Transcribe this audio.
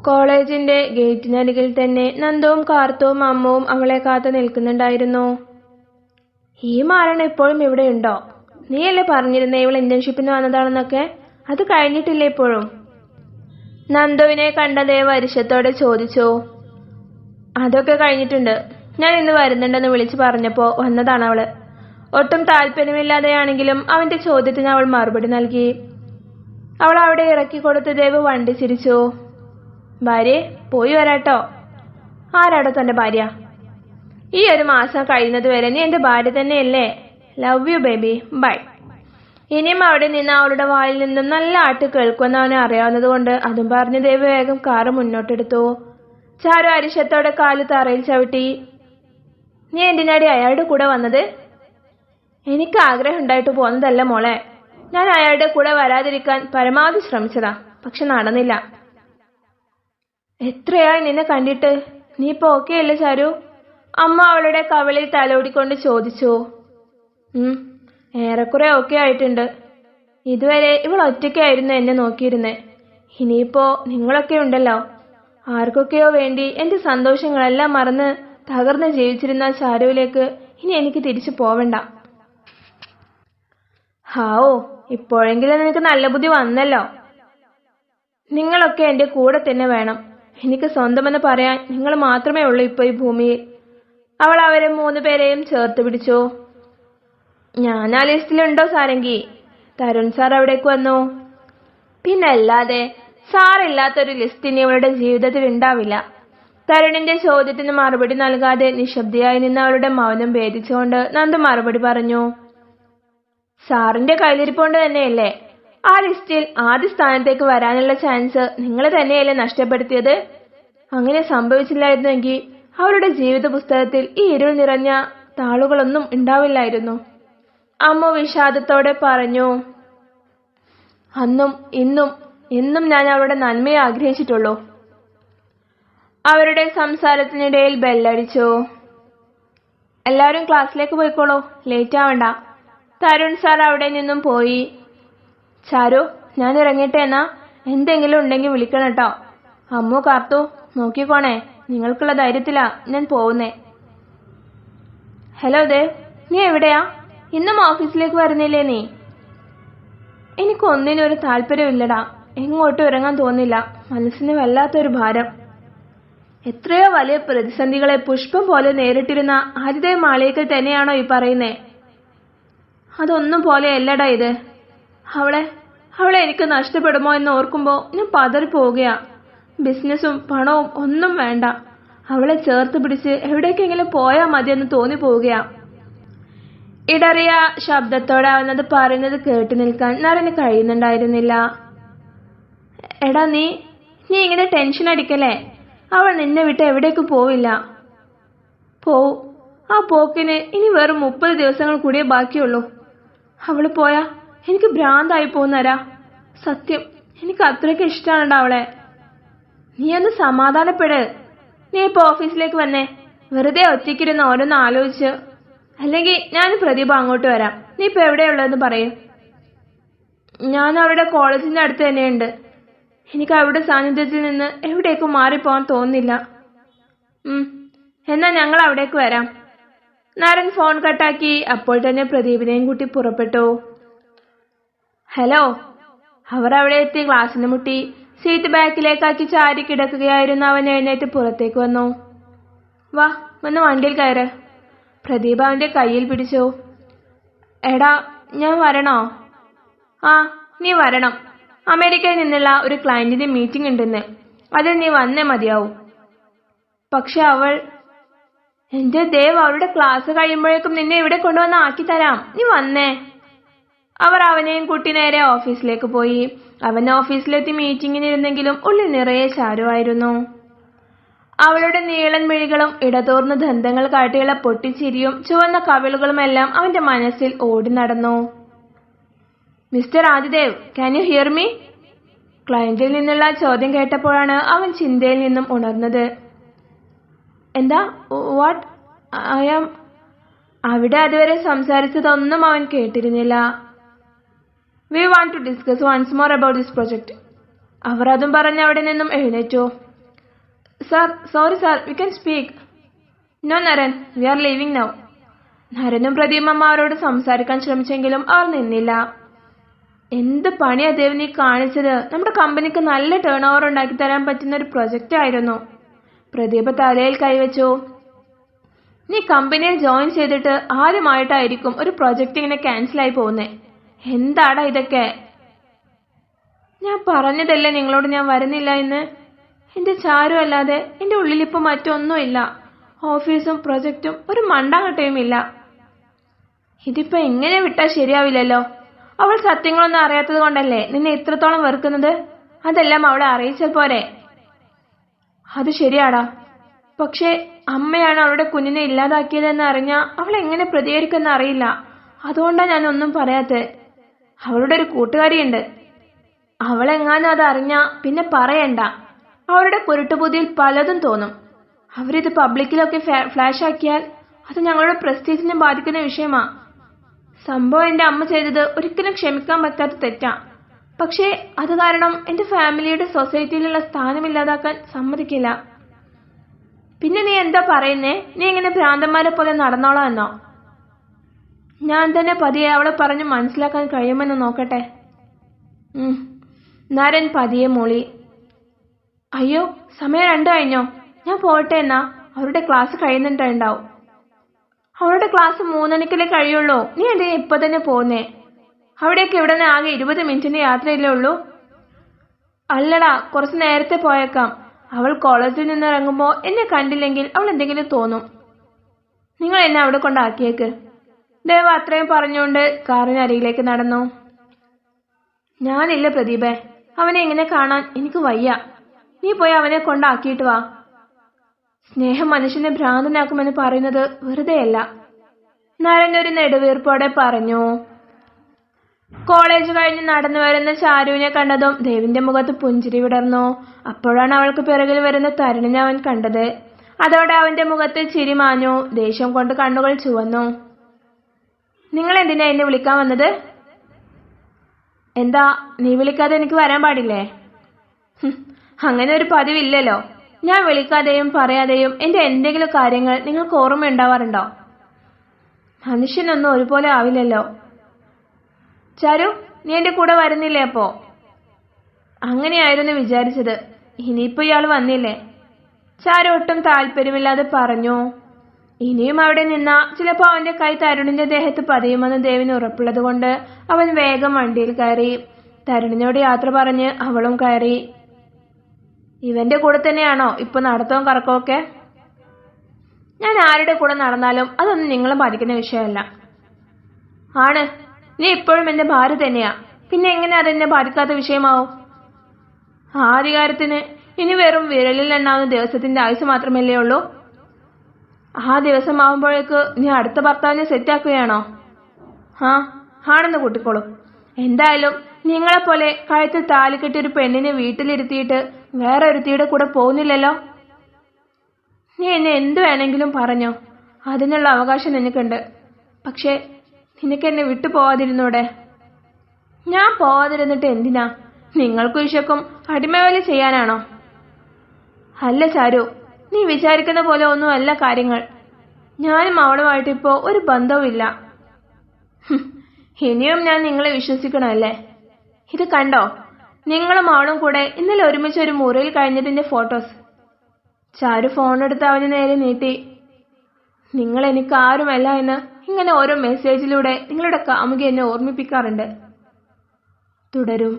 കോളേജിന്റെ ഗേറ്റിനരികിൽ തന്നെ നന്ദുവും കാർത്തവും അമ്മവും അവളെ കാത്തു നിൽക്കുന്നുണ്ടായിരുന്നു. ഈ മാരൻ ഇപ്പോഴും ഇവിടെയുണ്ടോ? നീയല്ലേ പറഞ്ഞിരുന്നേ ഇവൾ ഇന്റേൺഷിപ്പിന് വന്നതാണെന്നൊക്കെ? അത് കഴിഞ്ഞിട്ടില്ലേ ഇപ്പോഴും? നന്ദുവിനെ കണ്ട ദേവ് അരിശത്തോടെ ചോദിച്ചു. അതൊക്കെ കഴിഞ്ഞിട്ടുണ്ട്. ഞാൻ ഇന്ന് വരുന്നുണ്ടെന്ന് വിളിച്ചു പറഞ്ഞപ്പോ വന്നതാണ് അവള്. ഒട്ടും താല്പര്യമില്ലാതെയാണെങ്കിലും അവന്റെ ചോദ്യത്തിന് അവൾ മറുപടി നൽകി. അവൾ അവിടെ ഇറക്കി കൊടുത്ത് ദേവ് വണ്ടി ചിരിച്ചു. ഭാര്യ പോയി വരാട്ടോ. ആരാടോ തന്റെ ഭാര്യ? ഈ ഒരു മാസം കഴിയുന്നത് വരെ നീ എന്റെ ഭാര്യ തന്നെയല്ലേ? Love you baby, bye. ഇനിയും അവിടെ നിന്ന് അവളുടെ വായിൽ നിന്നും നല്ല ആട്ട് കേൾക്കുമെന്ന് അവനെ അറിയാവുന്നത് കൊണ്ട് അതും പറഞ്ഞ് ദേവ് വേഗം കാറ് മുന്നോട്ടെടുത്തു. ചാരു അരിശത്തോടെ കാല് തറയിൽ ചവിട്ടി. നീ എന്തിനാടി അയാളുടെ കൂടെ വന്നത്? എനിക്ക് ആഗ്രഹം ഉണ്ടായിട്ട് പോന്നതല്ല മോളെ. ഞാൻ അയാളുടെ കൂടെ വരാതിരിക്കാൻ പരമാവധി ശ്രമിച്ചതാ, പക്ഷെ നടന്നില്ല. എത്രയായി നിന്നെ കണ്ടിട്ട്? നീ ഇപ്പൊ ഓക്കെ അല്ലേ ചാരു? അമ്മ അവളുടെ കവിളിൽ തലോടിക്കൊണ്ട് ചോദിച്ചു. ഏറെക്കുറെ ഓക്കെ ആയിട്ടുണ്ട്. ഇതുവരെ ഇവൾ ഒറ്റയ്ക്കായിരുന്നു എന്നെ നോക്കിയിരുന്നേ. ഇനിയിപ്പോ നിങ്ങളൊക്കെ ഉണ്ടല്ലോ. ആർക്കൊക്കെയോ വേണ്ടി എന്റെ സന്തോഷങ്ങളെല്ലാം മറന്ന് തകർന്ന് ജീവിച്ചിരുന്ന ചാരുവിലേക്ക് ഇനി എനിക്ക് തിരിച്ചു പോവണ്ട. ഹാവോ, ഇപ്പോഴെങ്കിലും നിനക്ക് നല്ല ബുദ്ധി വന്നല്ലോ. നിങ്ങളൊക്കെ എന്റെ കൂടെ തന്നെ വേണം. എനിക്ക് സ്വന്തമെന്ന് പറയാൻ നിങ്ങൾ മാത്രമേ ഉള്ളൂ ഇപ്പൊ ഈ ഭൂമിയിൽ. അവൾ അവരെ 3 പേരെയും ചേർത്ത് പിടിച്ചു. ഞാൻ ആ ലിസ്റ്റിലുണ്ടോ സാരംഗി? തരുൺ സാർ അവിടേക്ക് വന്നു. പിന്നല്ലാതെ സാറില്ലാത്തൊരു ലിസ്റ്റ് ഇനി അവളുടെ ജീവിതത്തിൽ ഉണ്ടാവില്ല. തരുണിന്റെ ചോദ്യത്തിന് മറുപടി നൽകാതെ നിശബ്ദയായി നിന്ന് അവളുടെ മൗനം ഭേദിച്ചുകൊണ്ട് നന്ദു മറുപടി പറഞ്ഞു. സാറിന്റെ കയ്യിലിരിപ്പോണ്ട് തന്നെയല്ലേ ആ ലിസ്റ്റിൽ ആദ്യ സ്ഥാനത്തേക്ക് വരാനുള്ള ചാൻസ് നിങ്ങൾ തന്നെയല്ലേ നഷ്ടപ്പെടുത്തിയത്? അങ്ങനെ സംഭവിച്ചില്ലായിരുന്നെങ്കിൽ അവളുടെ ജീവിത പുസ്തകത്തിൽ ഈ ഇരുൾ നിറഞ്ഞ താളുകളൊന്നും ഉണ്ടാവില്ലായിരുന്നു. അമ്മ വിഷാദത്തോടെ പറഞ്ഞു. അന്നും ഇന്നും എന്നും ഞാൻ അവളുടെ നന്മയെ ആഗ്രഹിച്ചിട്ടുള്ളൂ. അവരുടെ സംസാരത്തിനിടയിൽ ബെല്ലടിച്ചു. എല്ലാവരും ക്ലാസ്സിലേക്ക് പോയിക്കോളൂ, ലേറ്റ് ആവണ്ട. തരുൺ സാർ അവിടെ നിന്നും പോയി. ചാരു, ഞാൻ ഇറങ്ങിട്ടെ എന്നാ. എന്തെങ്കിലും ഉണ്ടെങ്കിൽ വിളിക്കണം കേട്ടോ. അമ്മു കാർത്തു നോക്കിക്കോണേ. നിങ്ങൾക്കുള്ള ധൈര്യത്തിലാ ഞാൻ പോകുന്നേ. ഹലോ ദേവ്, നീ എവിടെയാ? ഇന്നും ഓഫീസിലേക്ക് വരുന്നില്ലേ നീ? എനിക്കൊന്നിനും ഒരു താല്പര്യമില്ലടാ. എങ്ങോട്ടും ഇറങ്ങാൻ തോന്നില്ല. മനസ്സിന് വല്ലാത്തൊരു ഭാരം. എത്രയോ വലിയ പ്രതിസന്ധികളെ പുഷ്പം പോലെ നേരിട്ടിരുന്ന ആതിഥേയ മാളികയിൽ തന്നെയാണോ ഈ പറയുന്നേ? അതൊന്നും പോലെയല്ലടാ ഇത്. അവളെ എനിക്ക് നഷ്ടപ്പെടുമോ എന്ന് ഓർക്കുമ്പോ ഞാൻ പതറിപ്പോവുകയാ. ബിസിനസ്സും പണവും ഒന്നും വേണ്ട. അവളെ ചേർത്ത് പിടിച്ച് എവിടേക്കെങ്കിലും പോയാ മതിയെന്ന് തോന്നിപ്പോവുകയാ. ഇടറിയ ശബ്ദത്തോടെ അവനത് പറയുന്നത് കേട്ടു നിൽക്കാൻ നരന് കഴിയുന്നുണ്ടായിരുന്നില്ല. എടാ നീ ഇങ്ങനെ ടെൻഷൻ അടിക്കല്ലേ. അവൾ നിന്നെ വിട്ട് എവിടേക്ക് പോവില്ല. പോവും. ആ പോക്കിന് ഇനി വെറും 30 ദിവസങ്ങൾ കൂടിയേ ബാക്കിയുള്ളൂ. അവള് പോയാ എനിക്ക് ഭ്രാന്തായി പോകുന്നരാ. സത്യം, എനിക്ക് അത്രയ്ക്ക് ഇഷ്ടമാണടാ അവളെ. നീ ഒന്ന് സമാധാനപ്പെട്. നീ ഇപ്പൊ ഓഫീസിലേക്ക് വന്നേ. വെറുതെ ഒറ്റയ്ക്കിരുന്ന് ഓരോന്ന് ആലോചിച്ച്. അല്ലെങ്കിൽ ഞാൻ പ്രദീപ അങ്ങോട്ട് വരാം. നീ ഇപ്പൊ എവിടെയുള്ളതെന്ന് പറയും. ഞാൻ അവരുടെ കോളേജിന്റെ അടുത്ത് തന്നെയുണ്ട്. എനിക്ക് അവരുടെ സാന്നിധ്യത്തിൽ നിന്ന് എവിടേക്കും മാറിപ്പോവാൻ തോന്നുന്നില്ല. എന്നാ ഞങ്ങൾ അവിടേക്ക് വരാം. നരൻ ഫോൺ കട്ടാക്കി അപ്പോൾ തന്നെ പ്രദീപിനെയും കൂട്ടി പുറപ്പെട്ടു. ഹലോ. അവർ അവിടെ എത്തി ക്ലാസ്സിന് മുട്ടി. സീറ്റ് ബാക്കിലേക്കാക്കി ചാരി കിടക്കുകയായിരുന്നു. അവൻ എഴുന്നേറ്റ് പുറത്തേക്ക് വന്നു. വാ, വന്ന് വണ്ടിയിൽ കയറ്. പ്രദീപ് അവന്റെ കയ്യിൽ പിടിച്ചു. എടാ, ഞാൻ വരണോ? ആ, നീ വരണം. അമേരിക്കയിൽ നിന്നുള്ള ഒരു ക്ലയന്റിന്റെ മീറ്റിംഗ് ഉണ്ടെന്ന്. അതിൽ നീ വന്നേ മതിയാവും. പക്ഷെ അവൾ... എന്റെ ദേവ്, അവളുടെ ക്ലാസ് കഴിയുമ്പോഴേക്കും നിന്നെ ഇവിടെ കൊണ്ടുവന്ന് ആക്കി തരാം. നീ വന്നേ. അവർ അവനെയും കൂട്ടി നേരെ ഓഫീസിലേക്ക് പോയി. അവൻ ഓഫീസിലെത്തി മീറ്റിംഗിനിരുന്നെങ്കിലും ഉള്ളിൽ നിറയെ ചാരുവായിരുന്നു. അവളുടെ നീളൻ മിഴികളും ഇടതോർന്ന ദന്തങ്ങൾ കാട്ടിയുള്ള പൊട്ടിച്ചിരിയും ചുവന്ന കവിളുകളുമെല്ലാം അവന്റെ മനസ്സിൽ ഓടി നടന്നു. Mister Adidev, can you hear me? ക്ലയന്റിൽ നിന്നുള്ള ചോദ്യം കേട്ടപ്പോഴാണ് അവൻ ചിന്തയിൽ നിന്നും ഉണർന്നത്. എന്താ? വാട്ട്? ഐ ആം... അവിടെ അതുവരെ സംസാരിച്ചതൊന്നും അവൻ കേട്ടിരുന്നില്ല. We want to discuss once more about this project. അവർ അതും പറഞ്ഞ് അവിടെ നിന്നും എഴുന്നേറ്റു. Sir, sorry sir, we can speak. No Naran, we are leaving now. നരനും പ്രദീപും അമ്മ അവരോട് സംസാരിക്കാൻ ശ്രമിച്ചെങ്കിലും അവർ നിന്നില്ല. എന്ത് പണിയാ ദേവ് നീ കാണിച്ചത്? നമ്മുടെ കമ്പനിക്ക് നല്ല ടേൺ ഓവർ ഉണ്ടാക്കി തരാൻ പറ്റുന്ന ഒരു പ്രൊജക്റ്റ് ആയിരുന്നു. പ്രദീപ് തലയിൽ കൈവച്ചു. നീ കമ്പനിയിൽ ജോയിൻ ചെയ്തിട്ട് ആദ്യമായിട്ടായിരിക്കും ഒരു പ്രൊജക്റ്റ് ഇങ്ങനെ ക്യാൻസലായി പോകുന്നേ. എന്താടാ ഇതൊക്കെ? ഞാൻ പറഞ്ഞതല്ലേ നിങ്ങളോട് ഞാൻ വരുന്നില്ല എന്ന്. എന്റെ ചാരു അല്ലാതെ എന്റെ ഉള്ളിലിപ്പോ മറ്റൊന്നുമില്ല. ഓഫീസും പ്രൊജക്റ്റും ഒരു മണ്ടാങ്കട്ടയും ഇല്ല. ഇതിപ്പോ എങ്ങനെ വിട്ടാ ശരിയാവില്ലല്ലോ. അവൾ സത്യങ്ങളൊന്നും അറിയാത്തത് കൊണ്ടല്ലേ നിന്നെ ഇത്രത്തോളം വെറുക്കുന്നത്? അതെല്ലാം അവളെ അറിയിച്ചാൽ പോരെ? അത് ശരിയാടാ. പക്ഷെ അമ്മയാണ് അവളുടെ കുഞ്ഞിനെ ഇല്ലാതാക്കിയതെന്ന് അറിഞ്ഞാൽ അവൾ എങ്ങനെ പ്രതികരിക്കുമെന്ന് അറിയില്ല. അതുകൊണ്ടാണ് ഞാൻ ഒന്നും പറയാത്തത്. അവളുടെ ഒരു കൂട്ടുകാരിയുണ്ട്. അവളെങ്ങാനും അത് അറിഞ്ഞാ പിന്നെ പറയണ്ട. അവരുടെ കുരുട്ടുബുദ്ധിയിൽ പലതും തോന്നും. അവരിത് പബ്ലിക്കിലൊക്കെ ഫ്ലാഷ് ആക്കിയാൽ അത് ഞങ്ങളുടെ പ്രസ്റ്റീജിനെ ബാധിക്കുന്ന വിഷയമാ. സംഭവം എന്റെ അമ്മ ചെയ്തത് ഒരിക്കലും ക്ഷമിക്കാൻ പറ്റാത്ത തെറ്റാ. പക്ഷേ അത് കാരണം എന്റെ ഫാമിലിയുടെ സൊസൈറ്റിയിലുള്ള സ്ഥാനമില്ലാതാക്കാൻ സമ്മതിക്കില്ല. പിന്നെ നീ എന്താ പറയുന്നേ? നീ ഇങ്ങനെ ഭ്രാന്തന്മാരെ പോലെ നടന്നോളാം എന്നോ? ഞാൻ തന്നെ പതിയെ അവളെ പറഞ്ഞ് മനസ്സിലാക്കാൻ കഴിയുമെന്ന് നോക്കട്ടെ. നരൻ പതിയെ മൂളി. അയ്യോ, സമയം 2 കഴിഞ്ഞോ? ഞാൻ പോട്ടെ എന്നാ. അവരുടെ ക്ലാസ് കഴിയുന്നുണ്ടാവും. അവളുടെ ക്ലാസ് 3 മണിക്കല്ലേ കഴിയുള്ളൂ. നീ എന്തിനാ ഇപ്പൊ തന്നെ പോന്നേ? അവിടേക്ക് ഇവിടെ നിന്ന് ആകെ 20 മിനിറ്റിന്റെ യാത്രയല്ലേ ഉള്ളൂ. അല്ലടാ, കുറച്ച് നേരത്തെ പോയേക്കാം. അവൾ കോളേജിൽ നിന്ന് ഇറങ്ങുമ്പോ എന്നെ കണ്ടില്ലെങ്കിൽ അവൾ എന്തെങ്കിലും തോന്നും. നിങ്ങൾ എന്നെ അവിടെ കൊണ്ടാക്കിയേക്ക്. ദേവ അത്രയും പറഞ്ഞുകൊണ്ട് കാറിനരികിലേക്ക് നടന്നു. ഞാനില്ല പ്രദീപേ, അവനെ ഇങ്ങനെ കാണാൻ എനിക്ക് വയ്യ. നീ പോയി അവനെ കൊണ്ടാക്കിയിട്ട് വാ. സ്നേഹം മനുഷ്യനെ ഭ്രാന്തനാക്കുമെന്ന് പറയുന്നത് വെറുതെയല്ല. നരൻ ഒരു നെടുവീർപ്പോടെ പറഞ്ഞു. കോളേജ് കഴിഞ്ഞ് നടന്നു വരുന്ന ചാരുവിനെ കണ്ടതും ദേവിന്റെ മുഖത്ത് പുഞ്ചിരി വിടർന്നു. അപ്പോഴാണ് അവൾക്ക് പിറകിൽ വരുന്ന തരുണിനെ അവൻ കണ്ടത്. അതോടെ അവന്റെ മുഖത്ത് ചിരി മാഞ്ഞു. ദേഷ്യം കൊണ്ട് കണ്ണുകൾ ചുവന്നു. നിങ്ങൾ എന്തിനാ എന്നെ വിളിക്കാൻ വന്നത്? എന്താ, നീ വിളിക്കാതെ എനിക്ക് വരാൻ പാടില്ലേ? അങ്ങനെ ഒരു പതിവില്ലല്ലോ. ഞാൻ വിളിക്കാതെയും പറയാതെയും എന്റെ എന്തെങ്കിലും കാര്യങ്ങൾ നിങ്ങൾക്ക് ഓർമ്മയുണ്ടാവാറുണ്ടോ? മനുഷ്യനൊന്നും ഒരുപോലെ ആവില്ലല്ലോ. ചാരു, നീ എന്റെ കൂടെ വരുന്നില്ലേ? അപ്പോ അങ്ങനെയായിരുന്നു വിചാരിച്ചത്. ഇനിയിപ്പോ ഇയാൾ വന്നില്ലേ? ചാരു ഒട്ടും താല്പര്യമില്ലാതെ പറഞ്ഞു. ഇനിയും അവിടെ നിന്നാ ചിലപ്പോ അവന്റെ കൈ തരുണിന്റെ ദേഹത്ത് പതിയുമെന്ന് ദേവിന് ഉറപ്പുള്ളത് കൊണ്ട് അവൻ വേഗം വണ്ടിയിൽ കയറി. തരുണിനോട് യാത്ര പറഞ്ഞ് അവളും കയറി. ഇവന്റെ കൂടെ തന്നെയാണോ ഇപ്പൊ നടത്തവും കറക്കമൊക്കെ? ഞാൻ ആരുടെ കൂടെ നടന്നാലും അതൊന്നും നിങ്ങളെ ബാധിക്കുന്ന വിഷയമല്ല. ആണ്, നീ ഇപ്പോഴും എന്റെ ഭാര്യ തന്നെയാ. പിന്നെ എങ്ങനെ അതെന്നെ ബാധിക്കാത്ത വിഷയമാവും? ആധികാരത്തിന് ഇനി വെറും വിരലിൽ എണ്ണാവുന്ന ദിവസത്തിന്റെ ആയുസ് മാത്രമല്ലേ ഉള്ളൂ. ആ ദിവസമാവുമ്പോഴേക്ക് നീ അടുത്ത ഭർത്താവിനെ സെറ്റാക്കുകയാണോ? ആണെന്ന് കൂട്ടിക്കോളൂ. എന്തായാലും നിങ്ങളെപ്പോലെ കഴുത്തിൽ താലി കെട്ടിയ ഒരു പെണ്ണിനെ വീട്ടിലിരുത്തിയിട്ട് വേറെ ഒരുത്തിയുടെ കൂടെ പോകുന്നില്ലല്ലോ. നീ എന്നെ എന്തു വേണമെങ്കിലും പറഞ്ഞോ, അതിനുള്ള അവകാശം നിനക്കുണ്ട്. പക്ഷെ നിനക്ക് എന്നെ വിട്ടു പോവാതിരുന്നൂടെ? ഞാൻ പോവാതിരുന്നിട്ട് എന്തിനാ? നിങ്ങൾക്കും ഇഷക്കും അടിമവേല ചെയ്യാനാണോ? അല്ല ചാരു, നീ വിചാരിക്കുന്ന പോലെ ഒന്നും അല്ല കാര്യങ്ങൾ. ഞാനും അവളുമായിട്ട് ഇപ്പോ ഒരു ബന്ധവുമില്ല. ഇനിയും ഞാൻ നിങ്ങളെ വിശ്വസിക്കണമല്ലേ? ഇത് കണ്ടോ, നിങ്ങളും അവളും കൂടെ ഇന്നലെ ഒരുമിച്ച് ഒരു മുറിയിൽ കഴിഞ്ഞതിന്റെ ഫോട്ടോസ്. ചാരു ഫോണെടുത്ത് അവന് നേരെ നീട്ടി. നിങ്ങൾ എനിക്ക് ആരുമല്ല എന്ന് ഇങ്ങനെ ഓരോ മെസ്സേജിലൂടെ നിങ്ങളുടെ കാമുകി എന്നെ ഓർമ്മിപ്പിക്കാറുണ്ട്. തുടരും.